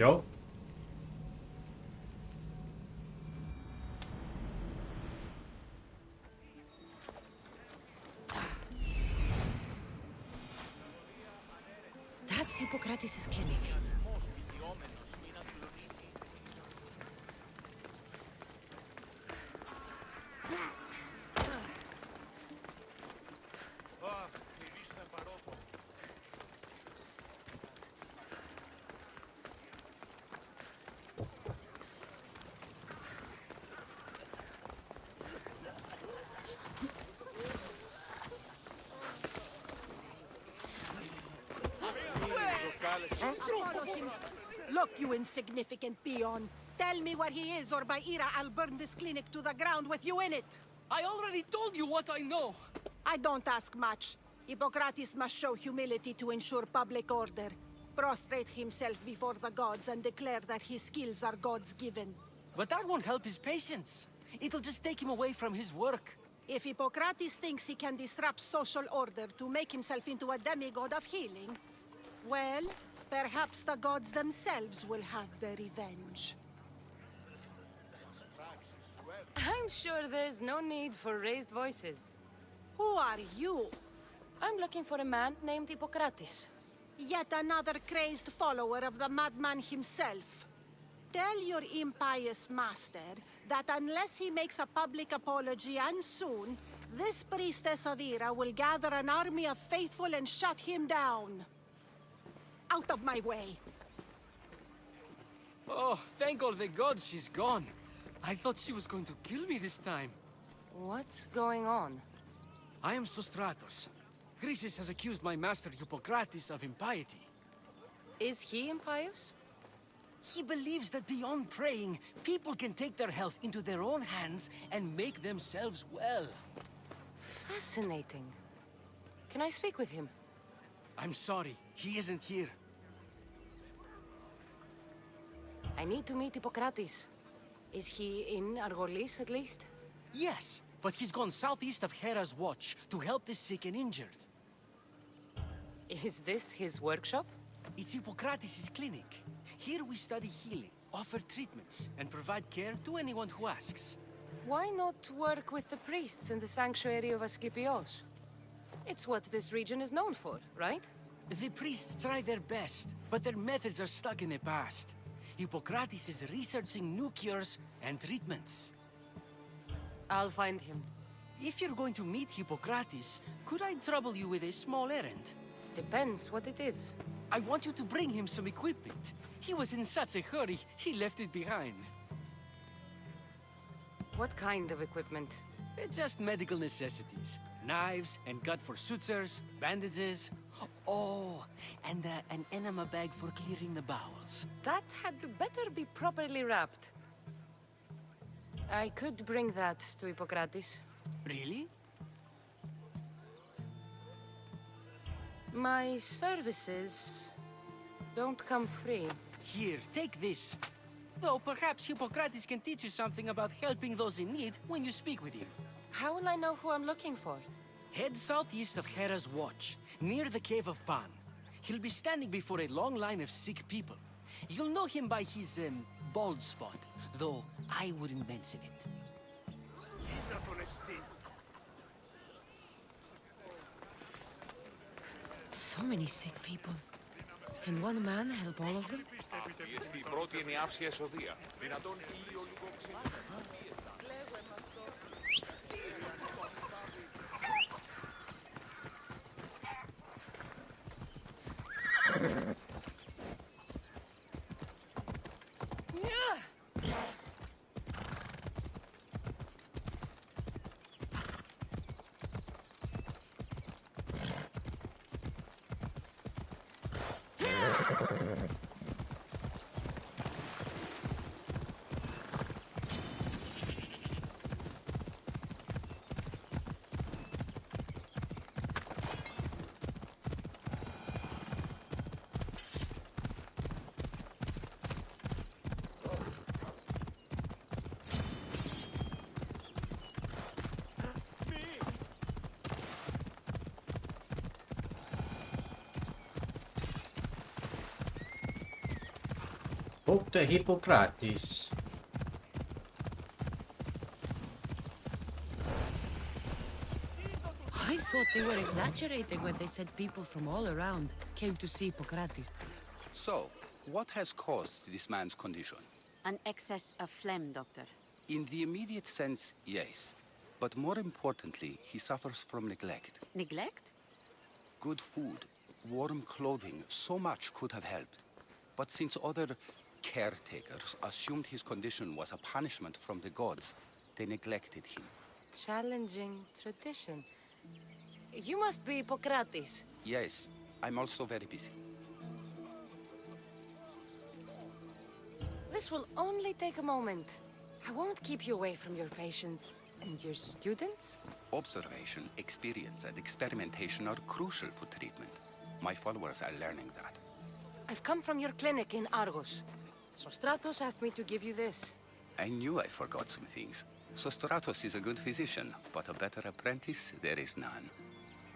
Yo. That's Hippokrates' clinic. Look, you insignificant peon. Tell me where he is, or by Ira, I'll burn this clinic to the ground with you in it. I already told you what I know! I don't ask much. Hippocrates must show humility to ensure public order. Prostrate himself before the gods and declare that his skills are gods given. But that won't help his patients. It'll just take him away from his work. If Hippocrates thinks he can disrupt social order to make himself into a demigod of healing, well, perhaps the gods themselves will have their revenge. I'm sure there's no need for raised voices. Who are you? I'm looking for a man named Hippokrates. Yet another crazed follower of the madman himself. Tell your impious master that unless he makes a public apology, and soon, this priestess of Ira will gather an army of faithful and shut him down. Out of my way! Oh, thank all the gods she's gone. I thought she was going to kill me this time. What's going on? I am Sostratos. Chrysis has accused my master Hippokrates of impiety. Is he impious? He believes that beyond praying, people can take their health into their own hands and make themselves well. Fascinating. Can I speak with him? I'm sorry, he isn't here. I need to meet Hippokrates. Is he in Argolis, at least? Yes, but he's gone southeast of Hera's watch to help the sick and injured. Is this his workshop? It's Hippokrates' clinic. Here we study healing, offer treatments, and provide care to anyone who asks. Why not work with the priests in the sanctuary of Asclepios? It's what this region is known for, right? The priests try their best, but their methods are stuck in the past. Hippokrates is researching new cures and treatments. I'll find him. If you're going to meet Hippokrates, could I trouble you with a small errand? Depends what it is. I want you to bring him some equipment. He was in such a hurry, he left it behind. What kind of equipment? Just medical necessities. Knives and gut for sutures, bandages. Oh, and an enema bag for clearing the bowels. That had better be properly wrapped. I could bring that to Hippokrates. Really? My services don't come free. Here, take this. Though perhaps Hippokrates can teach you something about helping those in need when you speak with him. How will I know who I'm looking for? Head southeast of Hera's watch, near the Cave of Pan. He'll be standing before a long line of sick people. You'll know him by his, bald spot, though I wouldn't mention it. So many sick people. Can one man help all of them? Αυτή η πρώτη είναι η άψια εσοδεία. Δυνατόν ήλιο λίγο ξύλο. Book the Hippokrates. I thought they were exaggerating when they said people from all around came to see Hippokrates. So, what has caused this man's condition? An excess of phlegm, Doctor. In the immediate sense, yes. But more importantly, he suffers from neglect. Neglect? Good food, warm clothing, so much could have helped. But since other caretakers assumed his condition was a punishment from the gods, they neglected him. Challenging tradition. You must be Hippokrates. Yes, I'm also very busy. This will only take a moment. I won't keep you away from your patients. And your students? Observation, experience, and experimentation are crucial for treatment. My followers are learning that. I've come from your clinic in Argos. Sostratos asked me to give you this. I knew I forgot some things. Sostratos is a good physician, but a better apprentice there is none.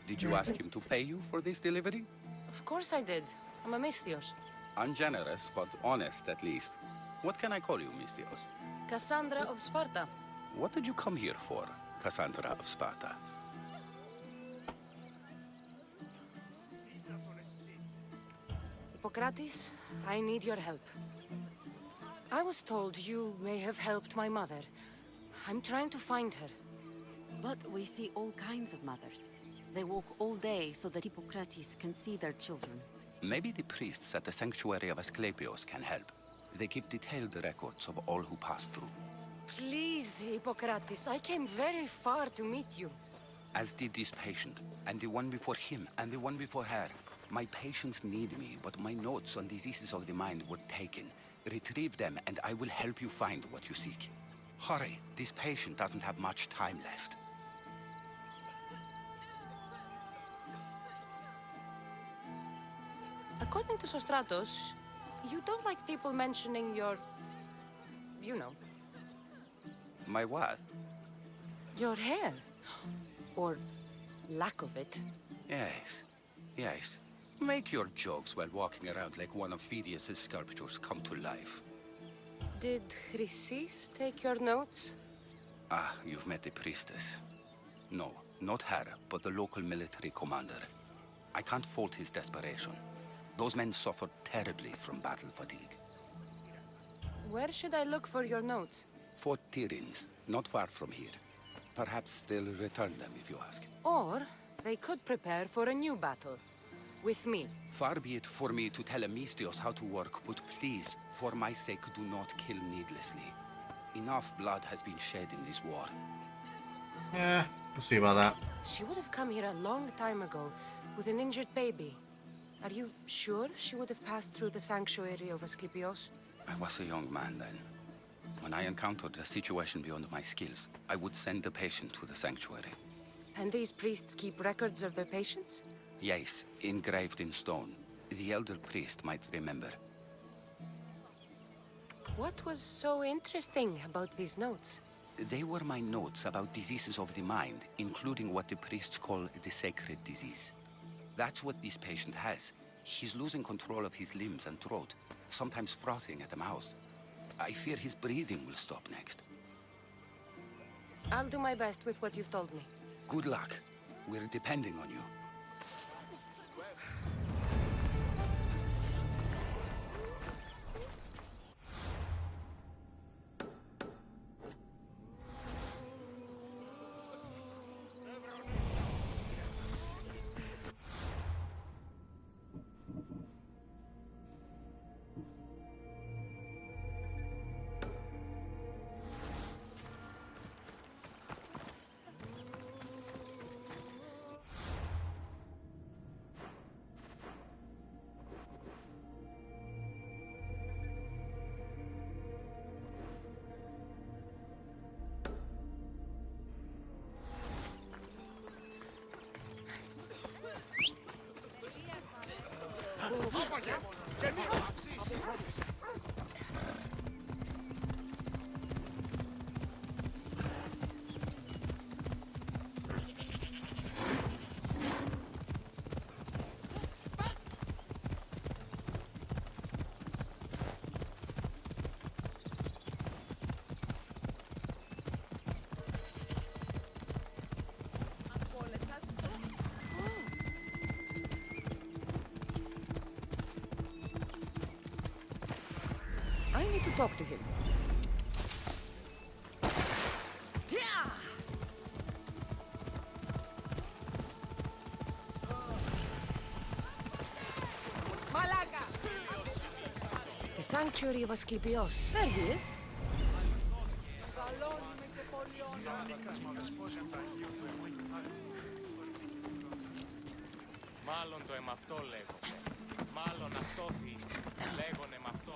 Did you ask him to pay you for this delivery? Of course I did. I'm a Misthios. Ungenerous, but honest at least. What can I call you, Misthios? Cassandra of Sparta. What did you come here for, Cassandra of Sparta? Hippokrates, I need your help. I was told you may have helped my mother. I'm trying to find her. But we see all kinds of mothers. They walk all day so that Hippokrates can see their children. Maybe the priests at the sanctuary of Asclepios can help. They keep detailed records of all who pass through. Please, Hippokrates, I came very far to meet you. As did this patient, and the one before him, and the one before her. My patients need me, but my notes on diseases of the mind were taken. Retrieve them, and I will help you find what you seek. Hurry, this patient doesn't have much time left. According to Sostratos, you don't like people mentioning your... you know. My what? Your hair. Or lack of it. Yes, yes. Make your jokes while walking around like one of Phidias' sculptures come to life. Did Chrysis take your notes? Ah, you've met the priestess. No, not her, but the local military commander. I can't fault his desperation. Those men suffered terribly from battle fatigue. Where should I look for your notes? Fort Tyrins, not far from here. Perhaps they'll return them if you ask. Or they could prepare for a new battle. With me. Far be it for me to tell a Misthios how to work, but please, for my sake, do not kill needlessly. Enough blood has been shed in this war. Yeah, we'll see about that. She would have come here a long time ago with an injured baby. Are you sure she would have passed through the sanctuary of Asclepios? I was a young man then. When I encountered a situation beyond my skills, I would send the patient to the sanctuary. And these priests keep records of their patients? Yes, engraved in stone. The elder priest might remember. What was so interesting about these notes? They were my notes about diseases of the mind, including what the priests call the sacred disease. That's what this patient has. He's losing control of his limbs and throat, sometimes frothing at the mouth. I fear his breathing will stop next. I'll do my best with what you've told me. Good luck. We're depending on you. talk to him. The sanctuary of Asclepios. There he is. Μάλλον το εμαυτό λέγομαι. Μάλλον αυτό θύστηκε. Λέγονε μ' αυτό.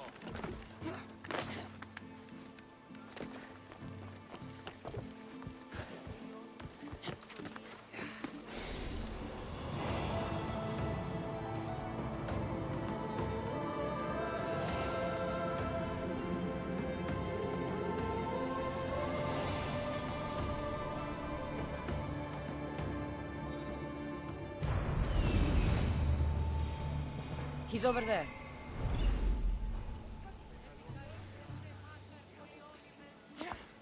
He's over there.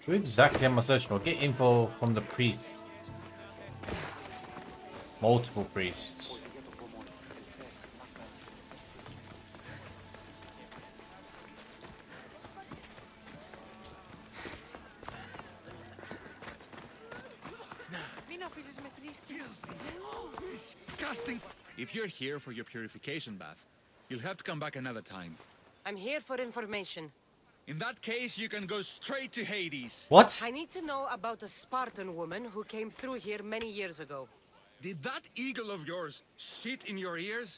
Who exactly am I searching for? Get info from the priests. Multiple priests. Disgusting! If you're here for your purification bath, you'll have to come back another time. I'm here for information. In that case, you can go straight to Hades. What? I need to know about a Spartan woman who came through here many years ago. Did that eagle of yours shit in your ears?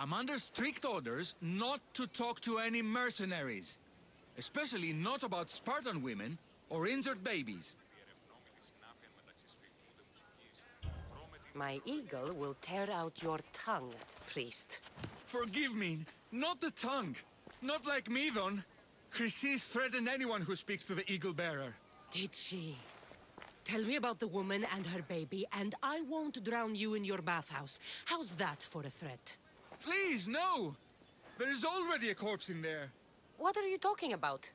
I'm under strict orders not to talk to any mercenaries. Especially not about Spartan women or injured babies. My eagle will tear out your tongue, priest. Forgive me, not the tongue. Not like Medon. Chrysis threatened anyone who speaks to the eagle bearer. Did she? Tell me about the woman and her baby, and I won't drown you in your bathhouse. How's that for a threat? Please, no! There is already a corpse in there. What are you talking about?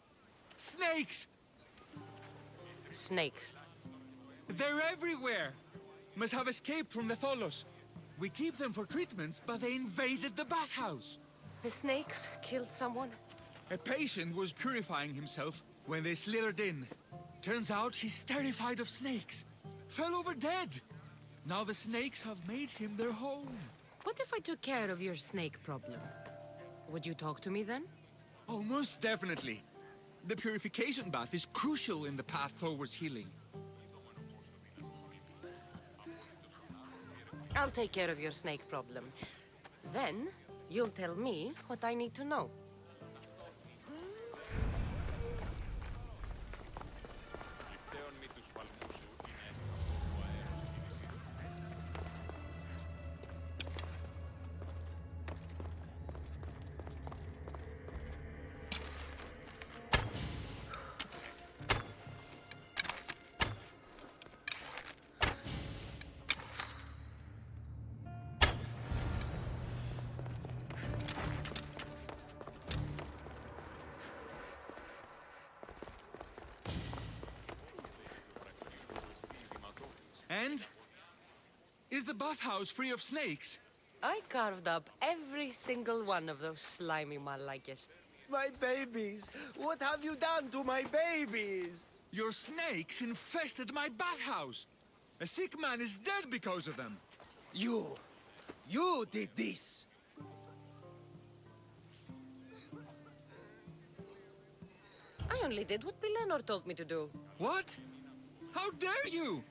Snakes! Snakes. They're everywhere! Must have escaped from the Tholos. We keep them for treatments, but they invaded the bathhouse. The snakes killed someone? A patient was purifying himself when they slithered in. Turns out he's terrified of snakes. Fell over dead. Now the snakes have made him their home. What if I took care of your snake problem? Would you talk to me then? Oh, most definitely. The purification bath is crucial in the path towards healing. I'll take care of your snake problem. Then, you'll tell me what I need to know. And? Is the bathhouse free of snakes? I carved up every single one of those slimy malakes. My babies! What have you done to my babies? Your snakes infested my bathhouse! A sick man is dead because of them! You did this! I only did what Pilenor told me to do. What? How dare you?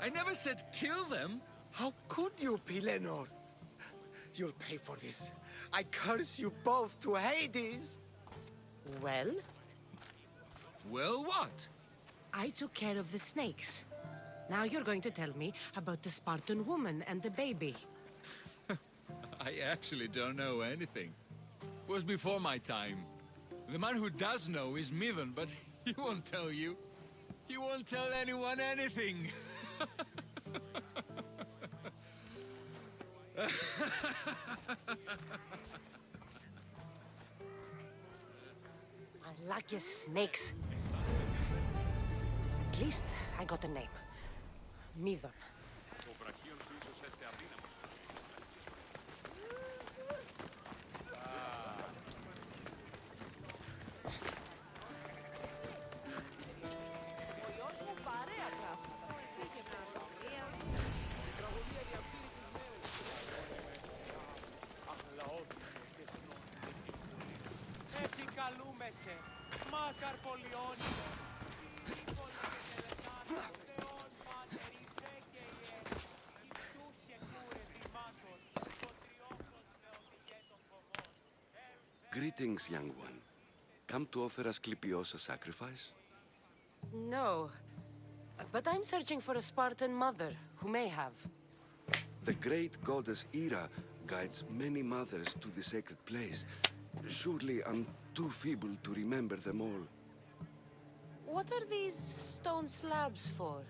I never said kill them. How could you, Pilenor? You'll pay for this. I curse you both to Hades! Well, Well, what? I took care of the snakes. Now you're going to tell me about the Spartan woman and the baby. I actually don't know anything. Was before my time. The man who does know is Midon, but he won't tell you. He won't tell anyone anything. Malakes snakes. At least I got a name. Midon. Ο βραχίον σου ίσως έστε αδύναμος. Greetings, young one. Come to offer Asclepios a sacrifice? No. But I'm searching for a Spartan mother who may have. The great goddess Ira guides many mothers to the sacred place. Surely I'm too feeble to remember them all. What are these stone slabs for?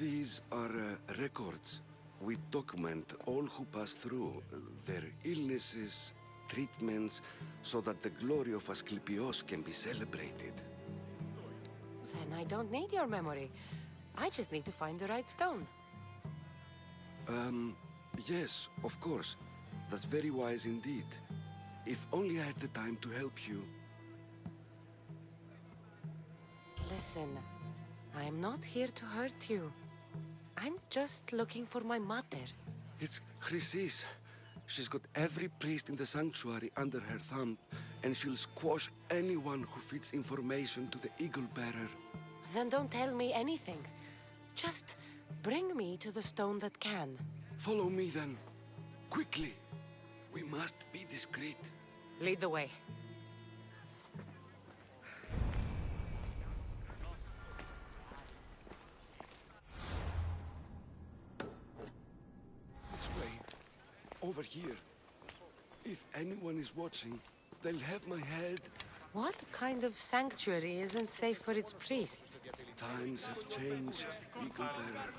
These are records. We document all who pass through, their illnesses, treatments, so that the glory of Asclepios can be celebrated. Then I don't need your memory. I just need to find the right stone. Yes, of course. That's very wise indeed. If only I had the time to help you. Listen, I'm not here to hurt you. I'm just looking for my mother. It's Chrysis. She's got every priest in the sanctuary under her thumb, and she'll squash anyone who feeds information to the Eagle Bearer. Then don't tell me anything. Just bring me to the stone that can. Follow me then. Quickly. We must be discreet. Lead the way. This way. Over here. If anyone is watching, they'll have my head. What kind of sanctuary isn't safe for its priests? Times have changed, Eagle Bearer.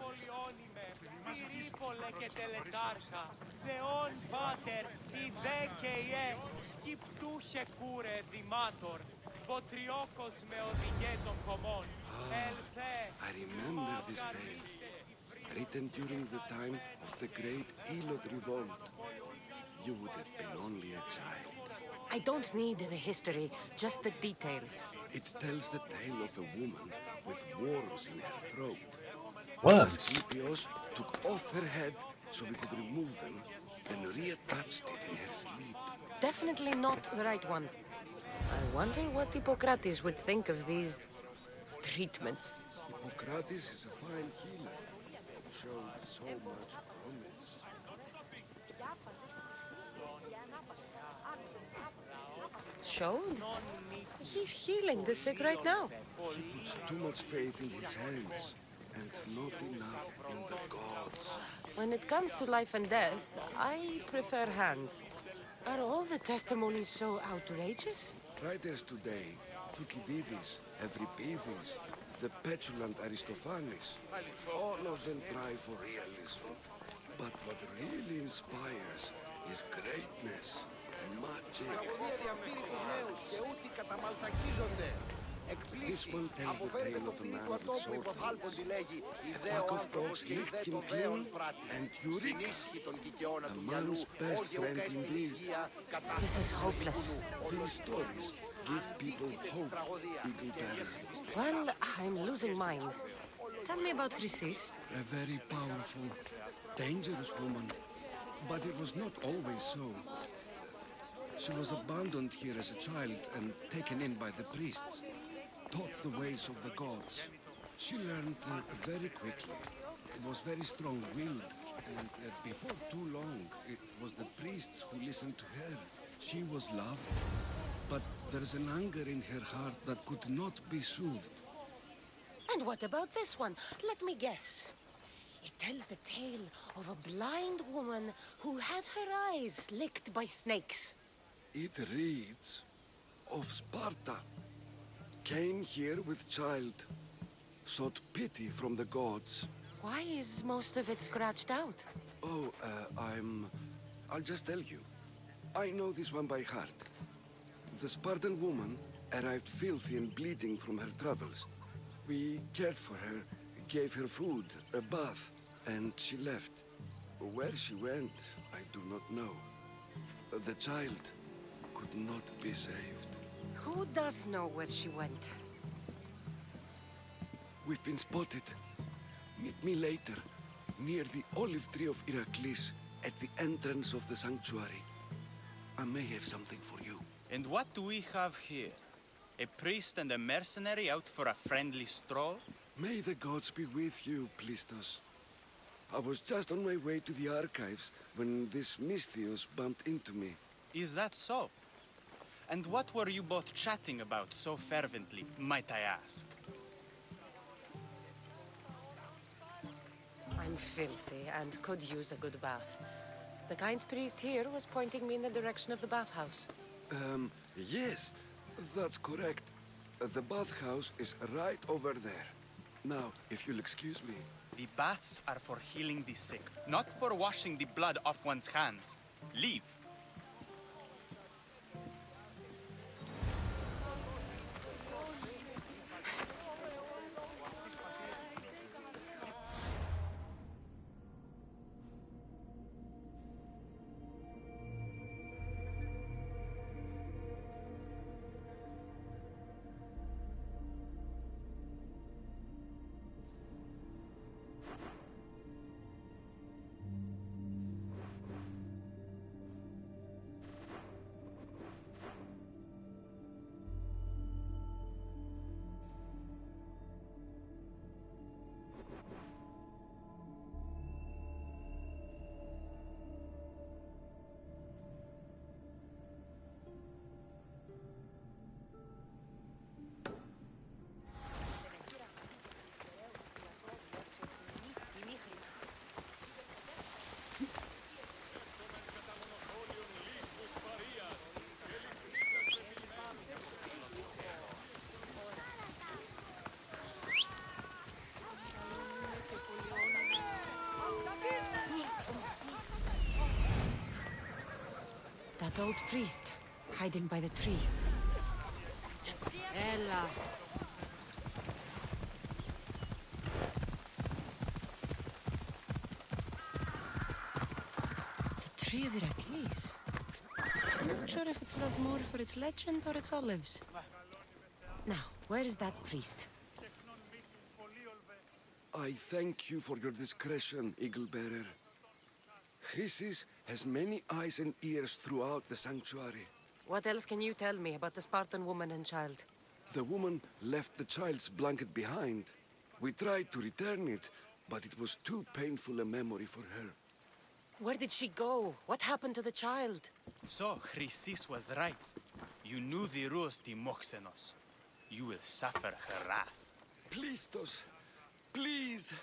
I remember this tale. Written during the time of the great Elod revolt. You would have been only a child. I don't need the history, just the details. It tells the tale of a woman with worms in her throat. Worms? Asclepios took off her head so we could remove them, then reattached it in her sleep. Definitely not the right one. I wonder what Hippokrates would think of these treatments. Hippokrates is a fine healer. Showed so much promise. Showed? He's healing the sick right now. He puts too much faith in his hands, and not enough in the gods. When it comes to life and death, I prefer hands. Are all the testimonies so outrageous? Writers today, Thucydides, Euripides, the petulant Aristophanes, all of them try for realism. But what really inspires is greatness, magic. This one tells the tale of a man with sword blades. A pack of dogs licked him clean, and Eureka, a man's best friend indeed. This is hopeless. These stories give people hope, Eagle Bearer. Well, I'm losing mine. Tell me about Chrysis. A very powerful, dangerous woman. But it was not always so. She was abandoned here as a child and taken in by the priests. Taught the ways of the gods. She learned very quickly. It was very strong-willed, and before too long, it was the priests who listened to her. She was loved, but there's an anger in her heart that could not be soothed. And what about this one? Let me guess. It tells the tale of a blind woman who had her eyes licked by snakes. It reads of Sparta. Came here with child, sought pity from the gods. Why is most of it scratched out? Oh, I'll just tell you. I know this one by heart. The Spartan woman arrived filthy and bleeding from her travels. We cared for her, gave her food, a bath, and she left. Where she went, I do not know. The child could not be saved. Who does know where she went? We've been spotted. Meet me later, near the olive tree of Heracles, at the entrance of the sanctuary. I may have something for you. And what do we have here? A priest and a mercenary out for a friendly stroll? May the gods be with you, Plistos. I was just on my way to the archives when this Misthios bumped into me. Is that so? And what were you both chatting about so fervently, might I ask? I'm filthy and could use a good bath. The kind priest here was pointing me in the direction of the bathhouse. Yes, that's correct. The bathhouse is right over there. Now, if you'll excuse me. The baths are for healing the sick, not for washing the blood off one's hands. Leave. That old priest, hiding by the tree. Ella. The tree of Hippokrates. I'm not sure if it's loved more for its legend or its olives. Now, where is that priest? I thank you for your discretion, Eagle-bearer. Chrysis has many eyes and ears throughout the sanctuary. What else can you tell me about the Spartan woman and child? The woman left the child's blanket behind. We tried to return it, but it was too painful a memory for her. Where did she go? What happened to the child? So, Chrysis was right. You knew the rules, Timoxenos. You will suffer her wrath. Plistos, please!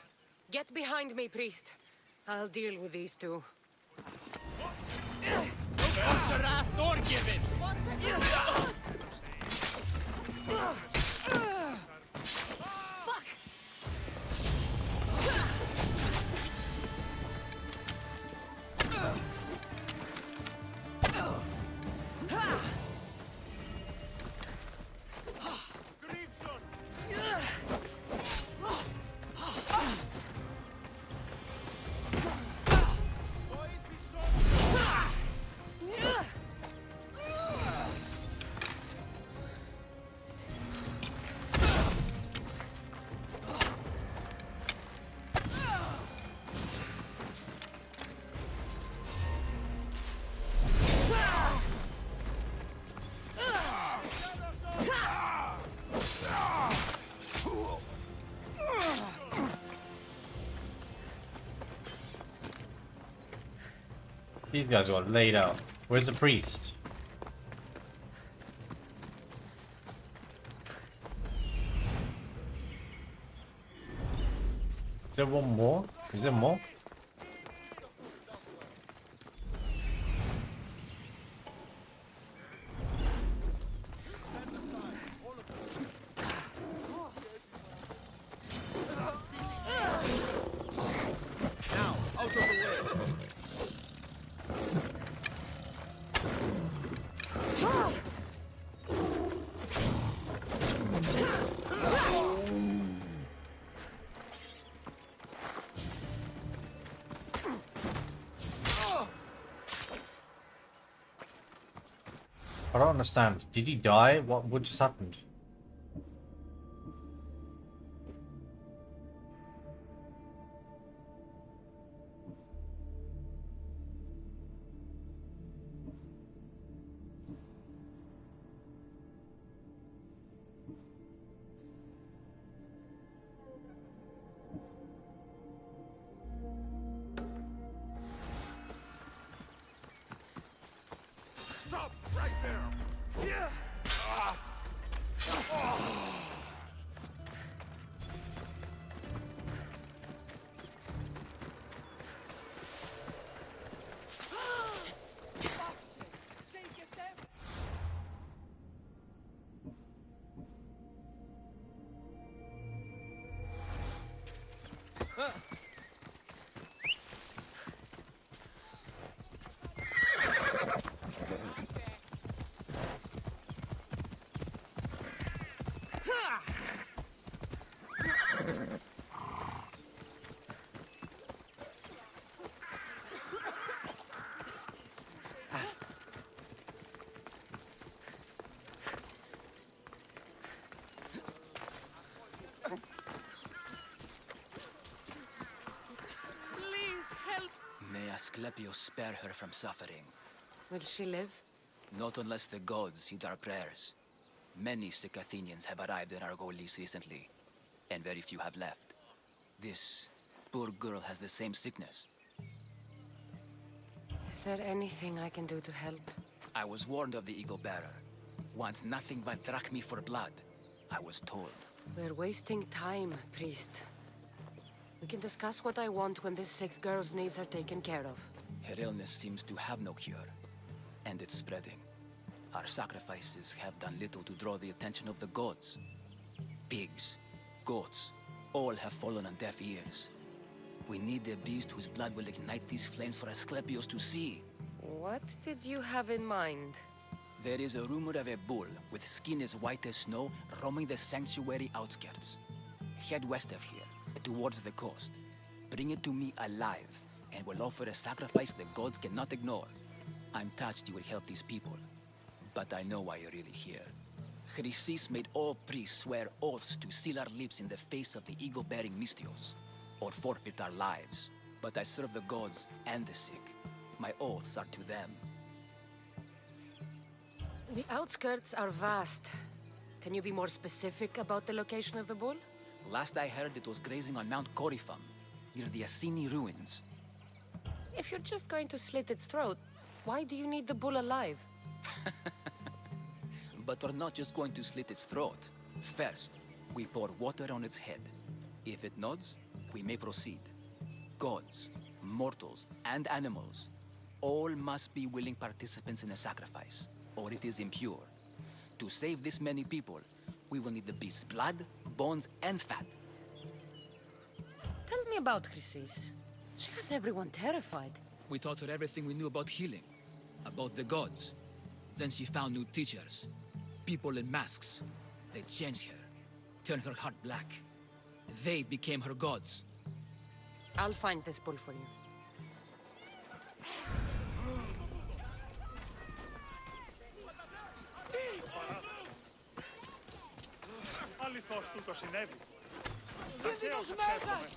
Get behind me, priest. I'll deal with these two. Harassed or given! These guys got laid out. Where's the priest? Is there one more? Is there more? I don't understand. Did he die? What just happened? Asclepius spare her from suffering. Will she live? Not unless the gods heed our prayers. Many sick Athenians have arrived in Argolis recently, and very few have left. This poor girl has the same sickness. Is there anything I can do to help? I was warned of the Eagle Bearer. Wants nothing but drachmi for blood, I was told. We're wasting time, priest. We can discuss what I want when this sick girl's needs are taken care of. Her illness seems to have no cure, and it's spreading. Our sacrifices have done little to draw the attention of the gods. Pigs, goats, all have fallen on deaf ears. We need a beast whose blood will ignite these flames for Asclepius to see. What did you have in mind? There is a rumor of a bull with skin as white as snow roaming the sanctuary outskirts. Head west of here, towards the coast. Bring it to me alive, and we'll offer a sacrifice the gods cannot ignore. I'm touched you will help these people, but I know why you're really here. Chrysis made all priests swear oaths to seal our lips in the face of the eagle-bearing Mystios, or forfeit our lives. But I serve the gods and the sick. My oaths are to them. The outskirts are vast. Can you be more specific about the location of the bull? Last I heard, it was grazing on Mount Corifum, near the Assini ruins. If you're just going to slit its throat, why do you need the bull alive? But we're not just going to slit its throat. First, we pour water on its head. If it nods, we may proceed. Gods, mortals, and animals, all must be willing participants in a sacrifice, or it is impure. To save this many people, we will need the beast's blood, bones, and fat. Tell me about Chrysis. She has everyone terrified. We taught her everything we knew about healing, about the gods. Then she found new teachers, people in masks. They changed her, turned her heart black. They became her gods. I'll find this bull for you. Αληθώς τούτο συνέβη. Ταχαίως ευσέβομαι.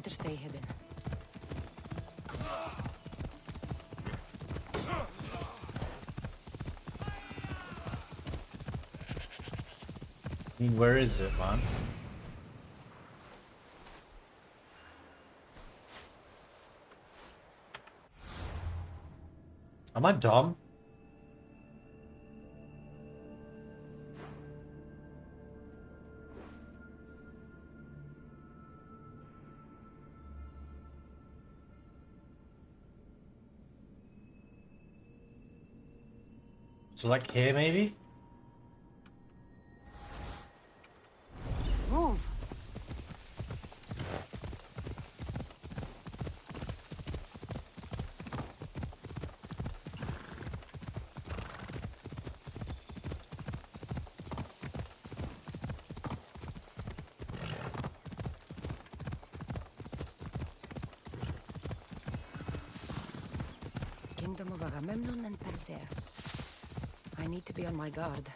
Better stay hidden. I mean, where is it, man? Am I dumb? So like here maybe? Move! Kingdom of Agamemnon and Perseus. I need to be on my guard.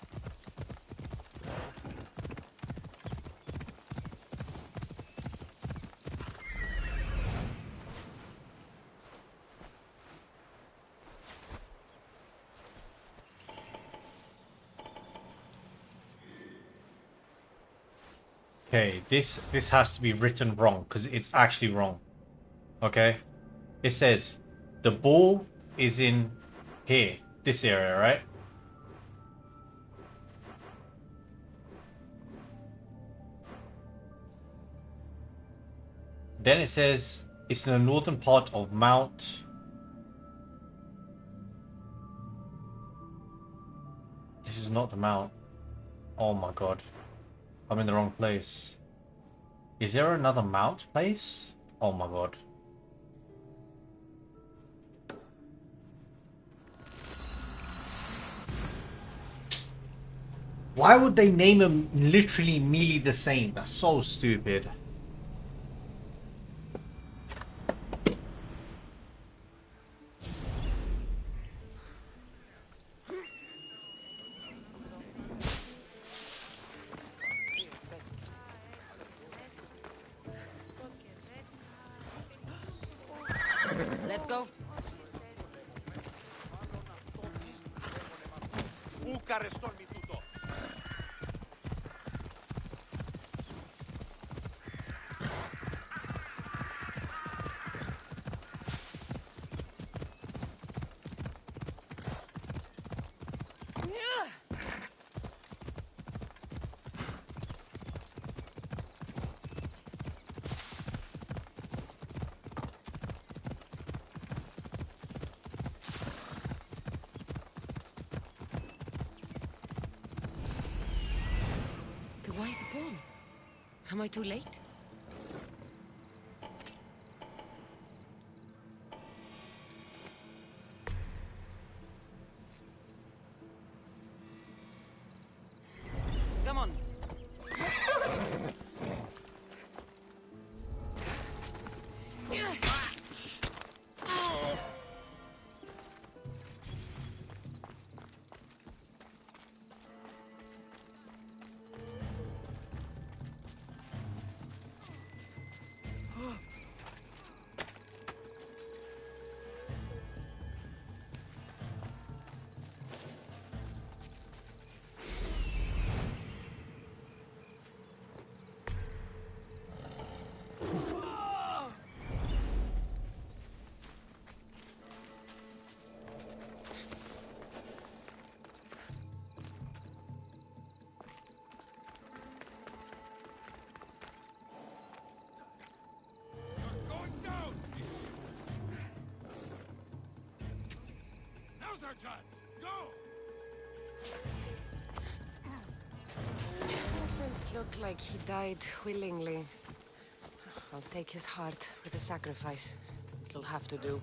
Okay, this has to be written wrong because it's actually wrong. Okay? It says the ball is in here, this area, right? Then it says it's in the northern part of Mount. This is not the mount. Oh my god. I'm in the wrong place. Is there another mount place? Oh my god. Why would they name them literally merely the same? That's so stupid. Let's go. The white ball. Am I too late? Come on. Doesn't look like he died willingly. I'll take his heart for the sacrifice. It'll have to do.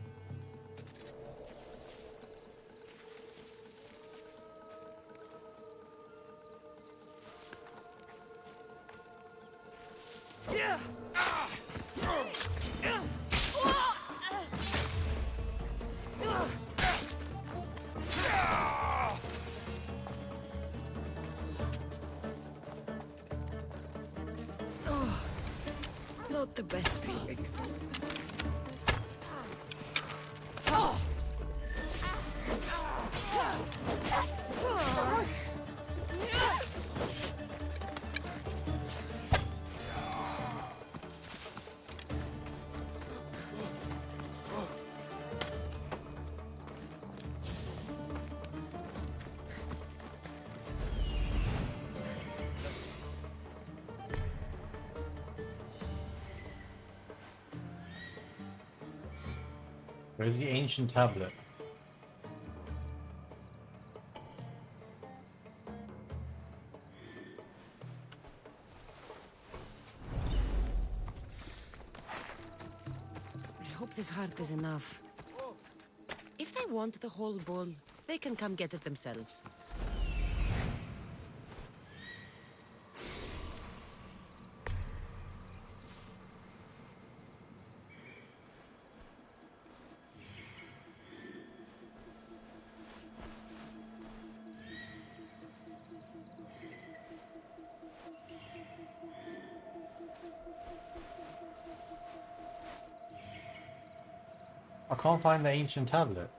Not the best feeling. Where's the ancient tablet? I hope this heart is enough. If they want the whole bull, they can come get it themselves. I can't find the ancient tablet.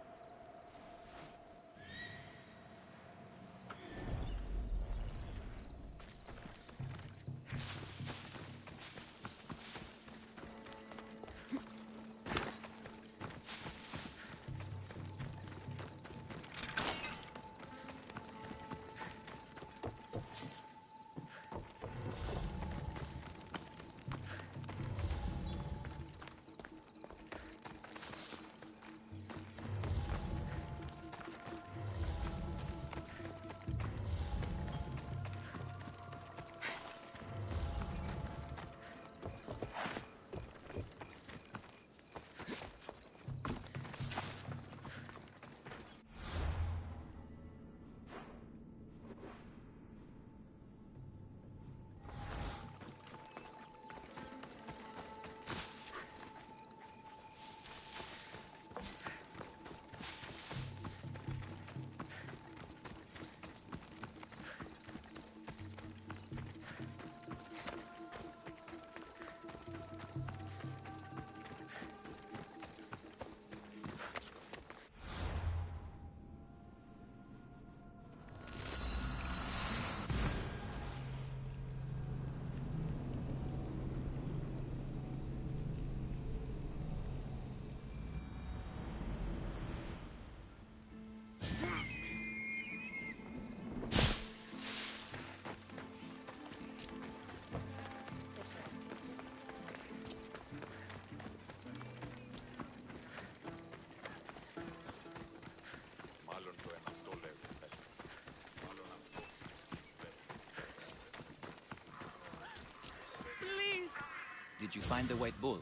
Did you find the white bull?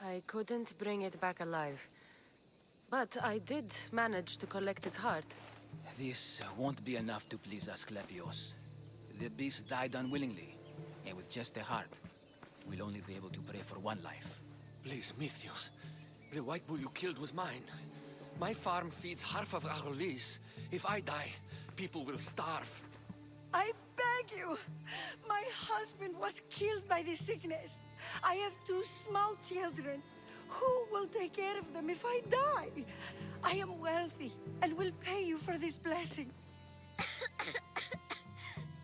I couldn't bring it back alive. But I did manage to collect its heart. This won't be enough to please Asclepios. The beast died unwillingly, and with just a heart, we'll only be able to pray for one life. Please, Mythios. The white bull you killed was mine. My farm feeds half of Argolis. If I die, people will starve. I beg you! My husband was killed by this sickness. I have 2 small children. Who will take care of them if I die? I am wealthy and will pay you for this blessing.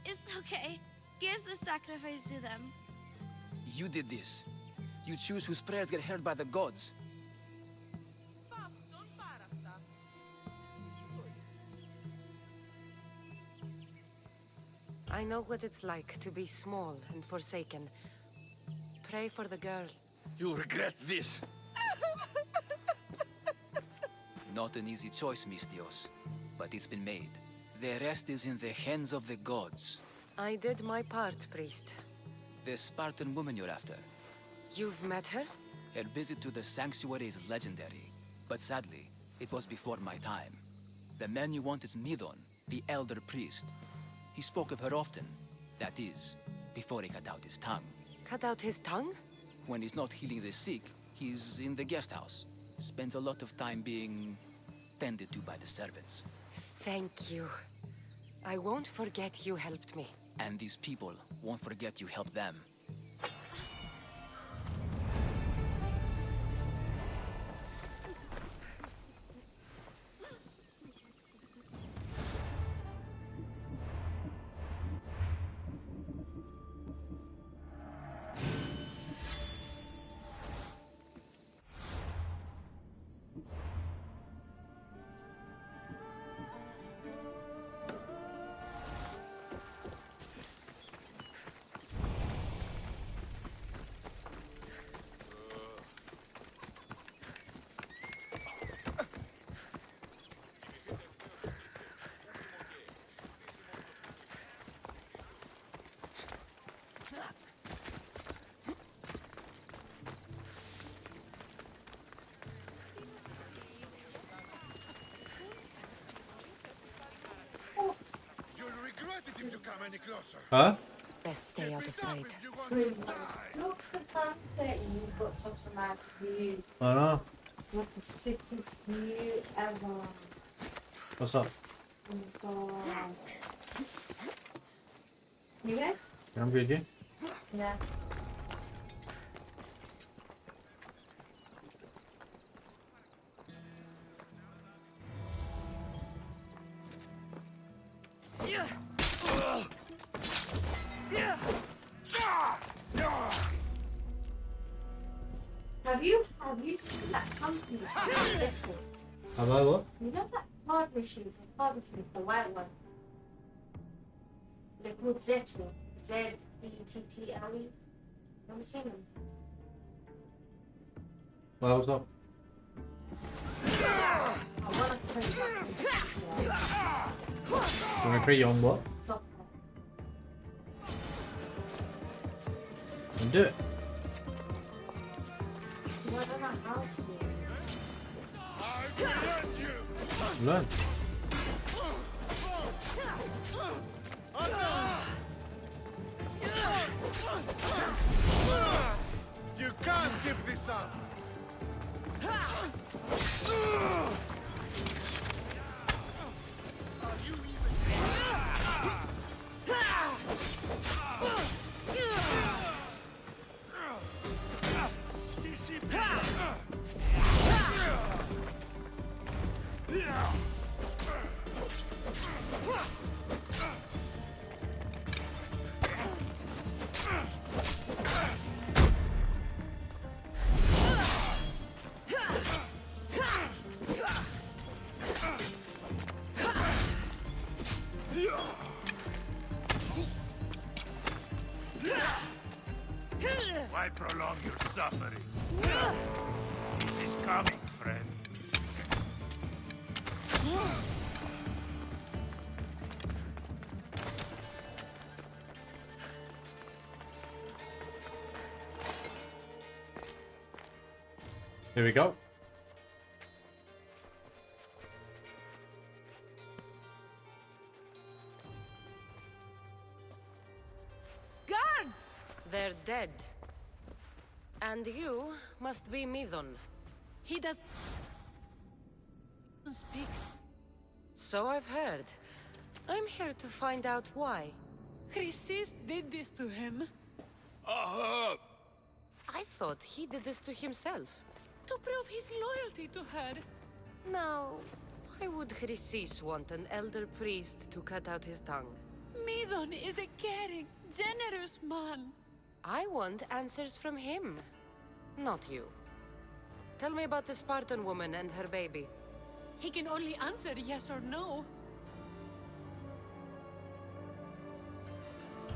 It's okay. Give the sacrifice to them. You did this. You choose whose prayers get heard by the gods. I know what it's like to be small and forsaken. Pray for the girl. You'll regret this. Not an easy choice, Mystios, but it's been made. The rest is in the hands of the gods. I did my part, priest. The Spartan woman you're after. You've met her? Her visit to the sanctuary is legendary, but sadly, it was before my time. The man you want is Midon, the elder priest. He spoke of her often. That is, before he cut out his tongue. Cut out his tongue? When he's not healing the sick, he's in the guest house. Spends a lot of time being tended to by the servants. Thank you. I won't forget you helped me. And these people won't forget you helped them. any closer. Huh? Best stay out of sight. Look for sunset and you've got such a nice view. I know. Like the sickest view ever. What's up? Oh my god. You good? I'm good, you? Yeah. Have you seen that company? Have I what? You know that card machine, the white one? They're called Zettle. Z-E-T-T-L-E. Never seen them? Well, what's up? I want to play that. You want to pre on what? Soccer. And do it. I don't know how to do it. Learn. You can't give this up. Why prolong your suffering? This is coming, friend. Here we go. Guards! They're dead. And you must be Midon. He doesn't speak. So I've heard. I'm here to find out why. Chrysis did this to him. I thought he did this to himself. To prove his loyalty to her. Now, why would Chrysis want an elder priest to cut out his tongue? Midon is a caring, generous man. I want answers from him, not you. Tell me about the Spartan woman and her baby. He can only answer yes or no.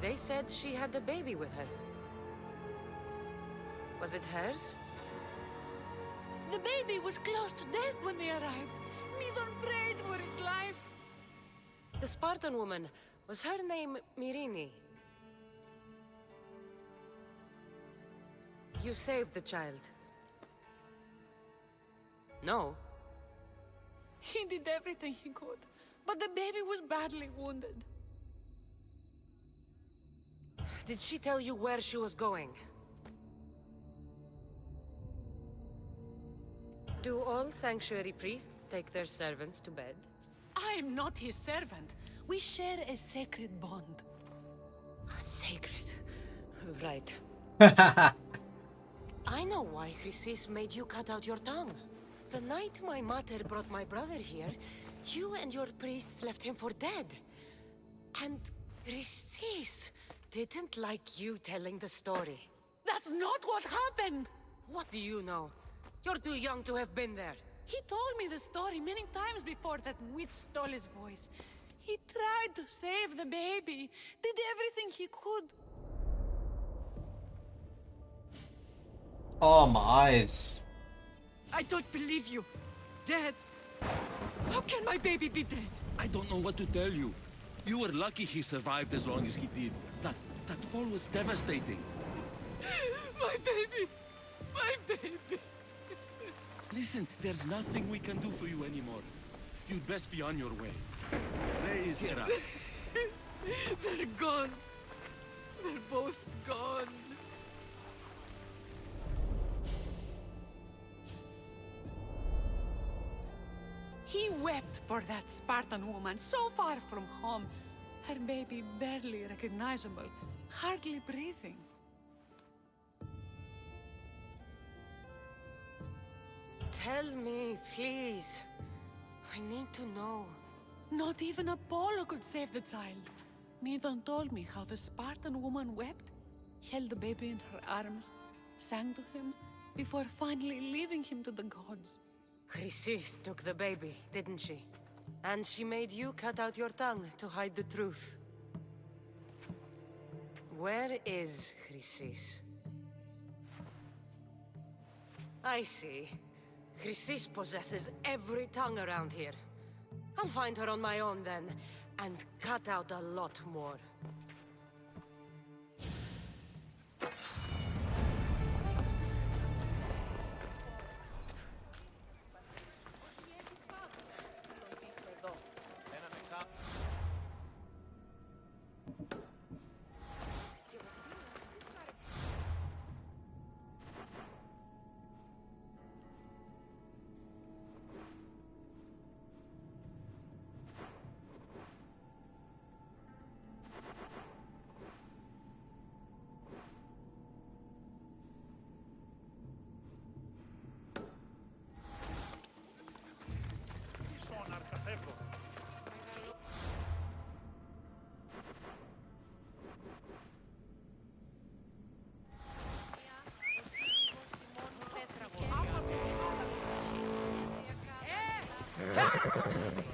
They said she had a baby with her. Was it hers? The baby was close to death when they arrived. Midon prayed for its life. The Spartan woman, was her name Myrine? You saved the child. No. He did everything he could, but the baby was badly wounded. Did she tell you where she was going? Do all sanctuary priests take their servants to bed? I'm not his servant. We share a sacred bond. Sacred. Right. I know why Chrysis made you cut out your tongue. The night my mother brought my brother here, you and your priests left him for dead. And Chrysis didn't like you telling the story. That's not what happened! What do you know? You're too young to have been there. He told me the story many times before that witch stole his voice. He tried to save the baby, did everything he could. Oh, my eyes. I don't believe you. Dead? How can my baby be dead? I don't know what to tell you. You were lucky he survived as long as he did. That fall was devastating. My baby! My baby! Listen, there's nothing we can do for you anymore. You'd best be on your way. Raise here up. They're gone. They're both gone. He wept for that Spartan woman so far from home. Her baby barely recognizable, hardly breathing. Tell me, please. I need to know. Not even Apollo could save the child. Neither told me how the Spartan woman wept, held the baby in her arms, sang to him, before finally leaving him to the gods. Chrysis took the baby, didn't she? And she made you cut out your tongue to hide the truth. Where is Chrysis? I see. Chrysis possesses every tongue around here. I'll find her on my own then, and cut out a lot more.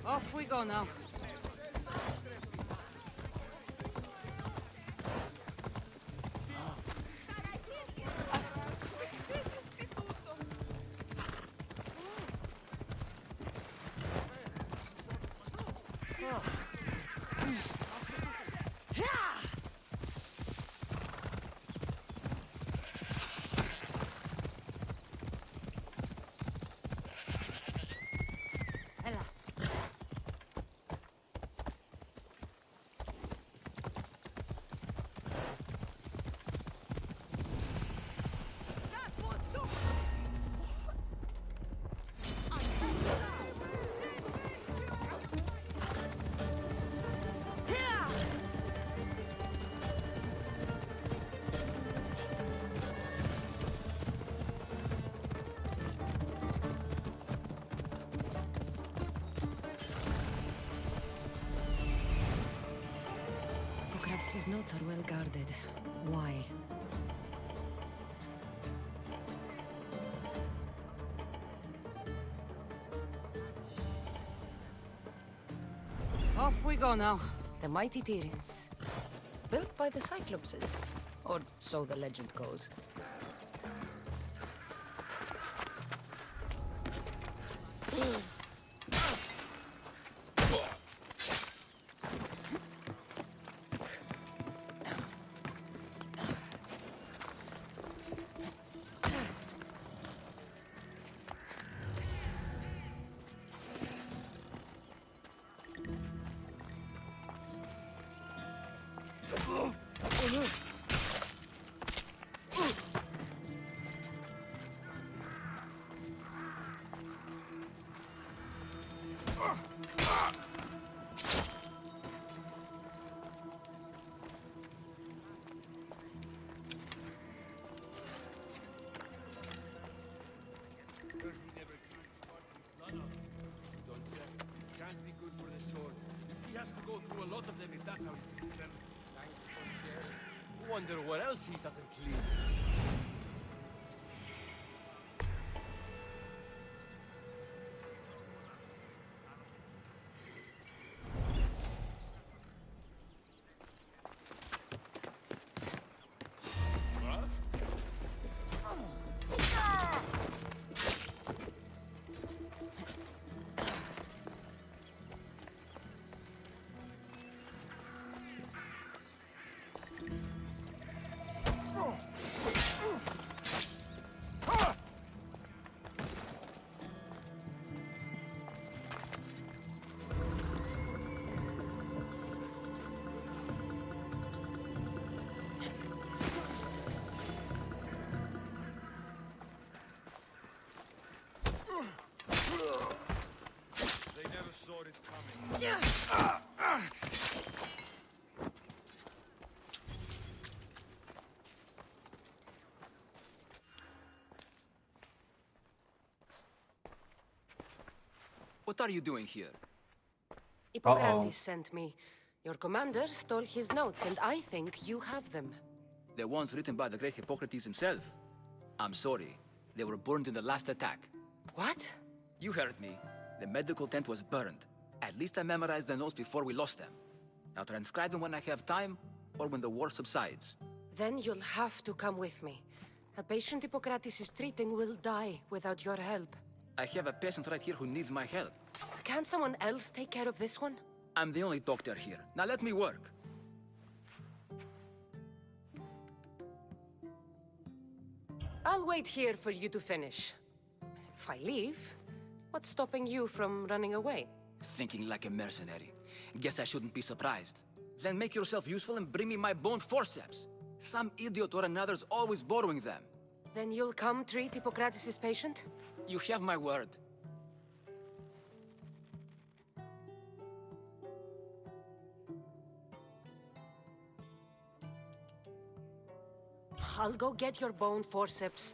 Off we go now. Hippokrates' notes are well guarded. Why? Off we go now. The mighty Tyrants. Built by the Cyclopses. Or so the legend goes. Can't be good for the sword. He has to go through a lot of them if that's how he treats them. Wonder what else he doesn't clean. saw it coming. What are you doing here? Hippokrates sent me. Your commander stole his notes, and I think you have them. The ones written by the great Hippokrates himself. I'm sorry. They were burned in the last attack. What? You heard me. The medical tent was burned. At least I memorized the notes before we lost them. I'll transcribe them when I have time, or when the war subsides. Then you'll have to come with me. A patient Hippokrates is treating will die without your help. I have a patient right here who needs my help. Can't someone else take care of this one? I'm the only doctor here. Now let me work. I'll wait here for you to finish. If I leave, what's stopping you from running away? Thinking like a mercenary. Guess I shouldn't be surprised. Then make yourself useful and bring me my bone forceps. Some idiot or another's always borrowing them. Then you'll come treat Hippokrates' patient? You have my word. I'll go get your bone forceps.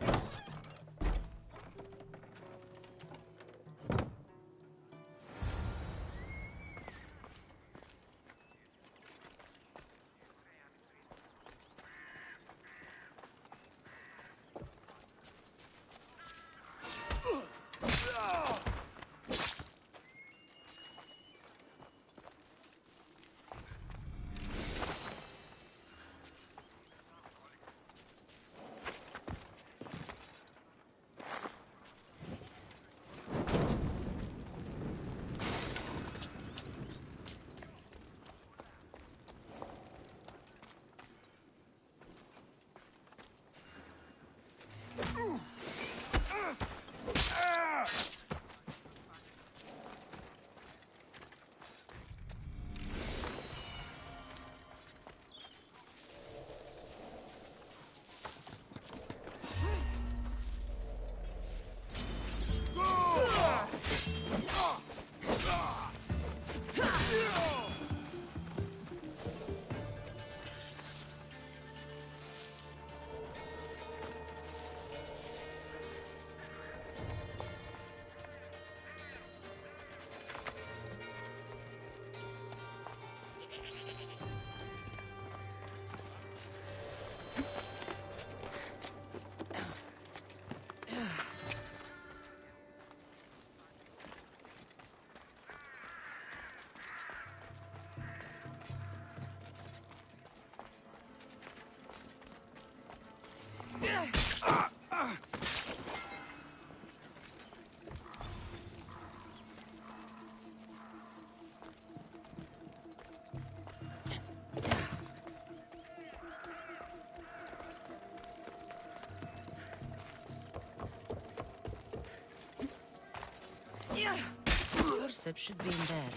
Forceps should be in there.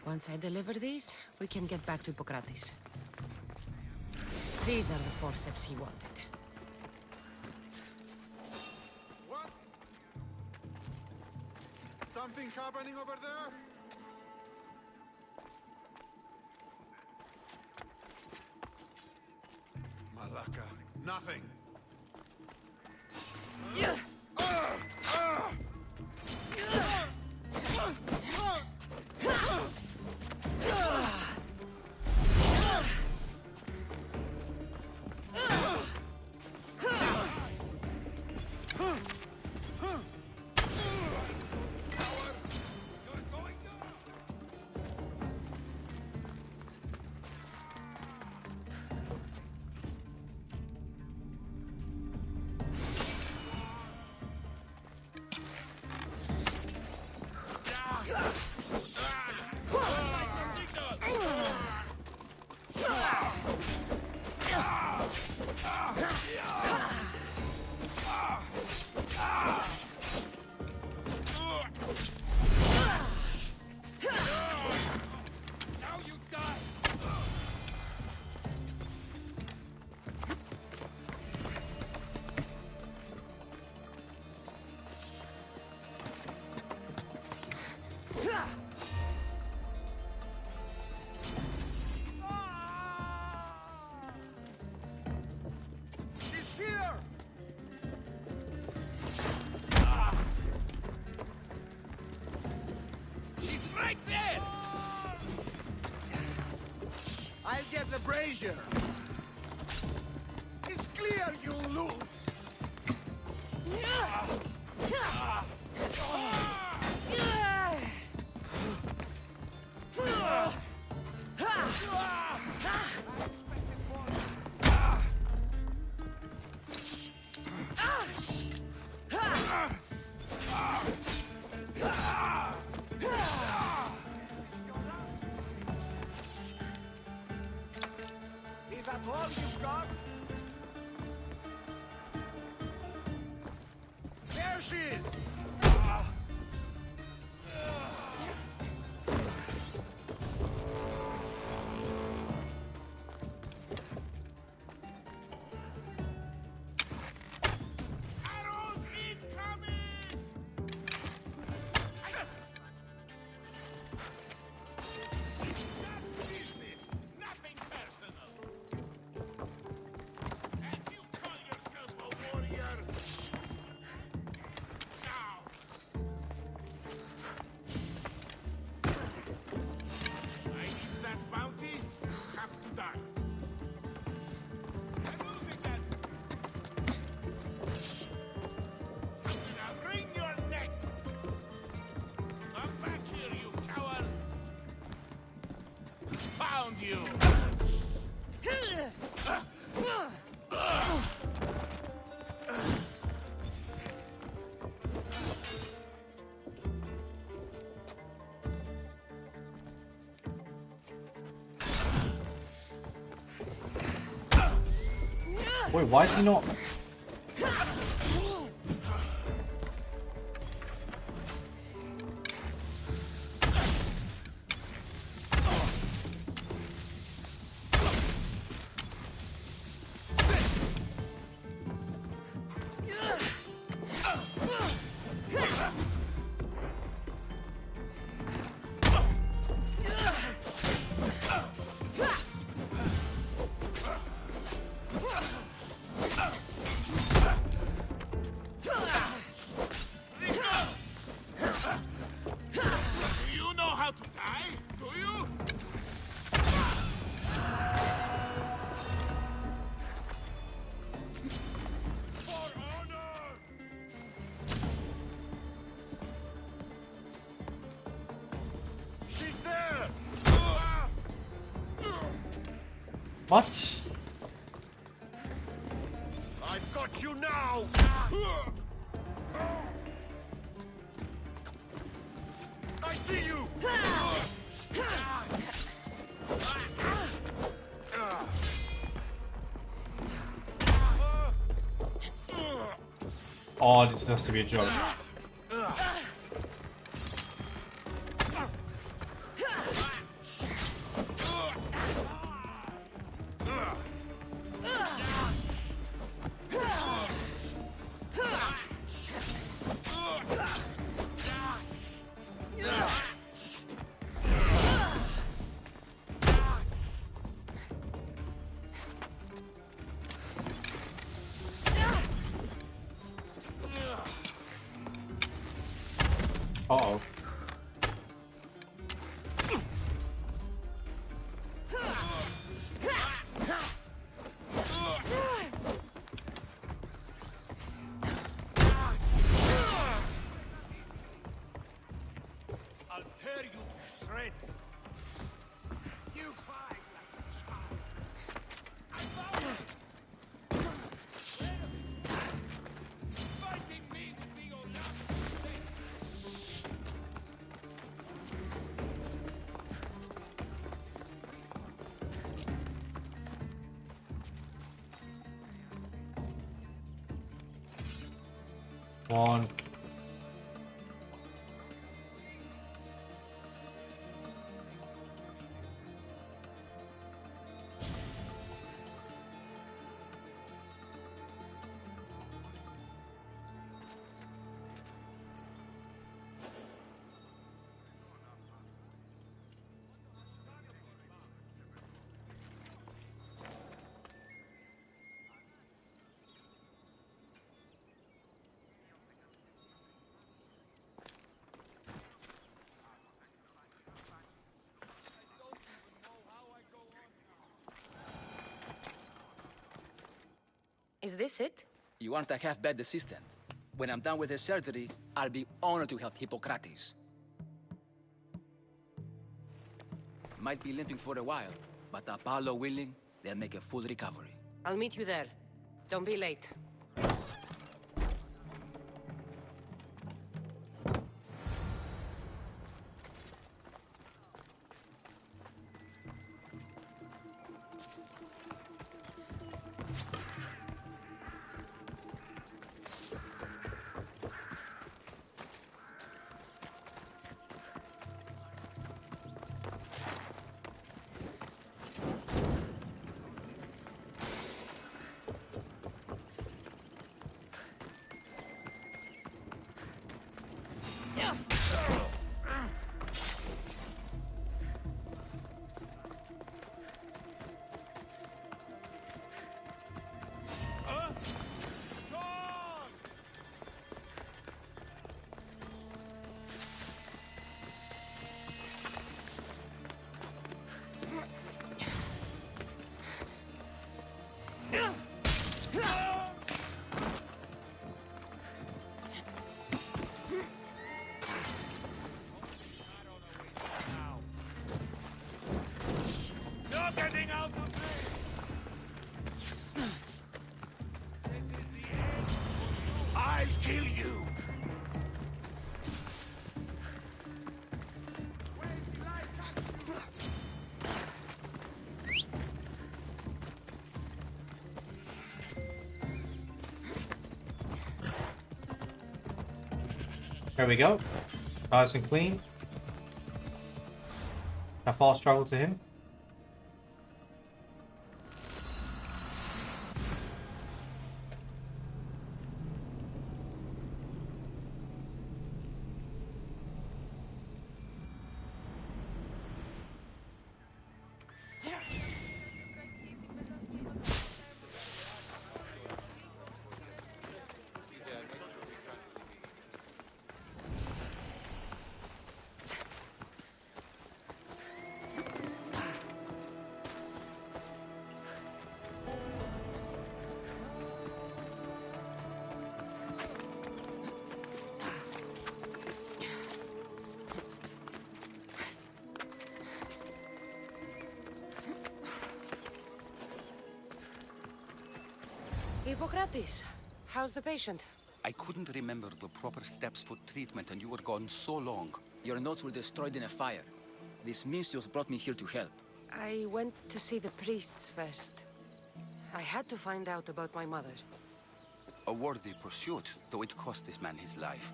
Once I deliver these, we can get back to Hippokrates. These are the forceps he wanted. What? Something happening over there? Malaka, nothing. the brazier. It's clear you'll lose. Is that all you've got? There she is! Arrows incoming! It's just business, nothing personal. And you call yourself a warrior? Now! I need that bounty, you have to die. I'm losing that. I'm gonna wring your neck. Come back here, you coward. Found you. Wait, why is he not? Do you know how to die? Do you? For honor! She's there! What? I've got you now! I see you! Oh, this has to be a joke. Uh-oh. I'll tear you to shreds. You fight like a child. I found it. Fighting me will be your last mistake. One. Is this it? You aren't a half-bad assistant. When I'm done with the surgery, I'll be honored to help Hippokrates. Might be limping for a while, but Apollo willing, they'll make a full recovery. I'll meet you there. Don't be late. You're getting out of this! This is the end for you! I'll kill you! There we go. Nice and clean. A fast travel to him. Hippokrates, how's the patient? I couldn't remember the proper steps for treatment and you were gone so long. Your notes were destroyed in a fire. This Mincius brought me here to help. I went to see the priests first. I had to find out about my mother. A worthy pursuit, though it cost this man his life.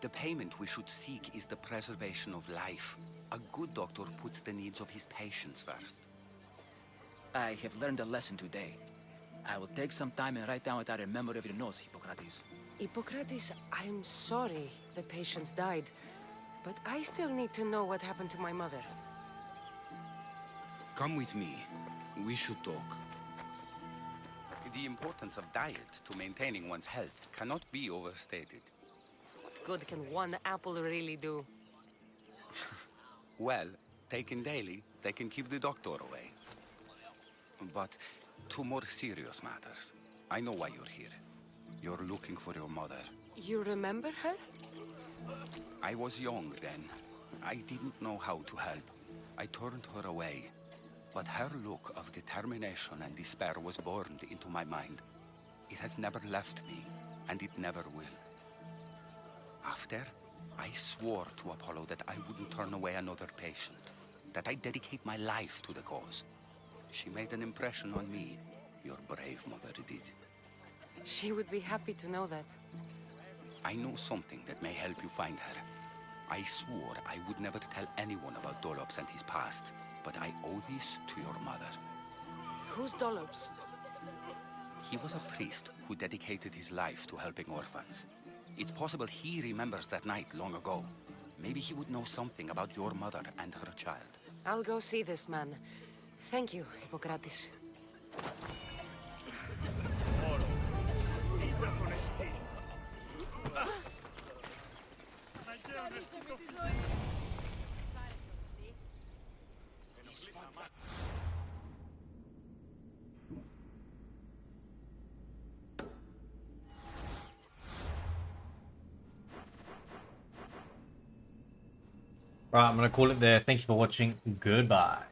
The payment we should seek is the preservation of life. A good doctor puts the needs of his patients first. I have learned a lesson today. I will take some time and write down what I remember of your notes, Hippokrates. Hippokrates, I'm sorry the patient died, but I still need to know what happened to my mother. Come with me. We should talk. The importance of diet to maintaining one's health cannot be overstated. What good can one apple really do? Well, taken daily, they can keep the doctor away. But to more serious matters. I know why you're here. You're looking for your mother. You remember her? I was young then. I didn't know how to help. I turned her away. But her look of determination and despair was burned into my mind. It has never left me, and it never will. After, I swore to Apollo that I wouldn't turn away another patient, that I'd dedicate my life to the cause. She made an impression on me. Your brave mother did. She would be happy to know that. I know something that may help you find her. I swore I would never tell anyone about Dolops and his past, but I owe this to your mother. Who's Dolops? He was a priest who dedicated his life to helping orphans. It's possible he remembers that night long ago. Maybe he would know something about your mother and her child. I'll go see this man. Thank you, Hippokrates. Right, I'm going to call it there. Thank you for watching. Goodbye.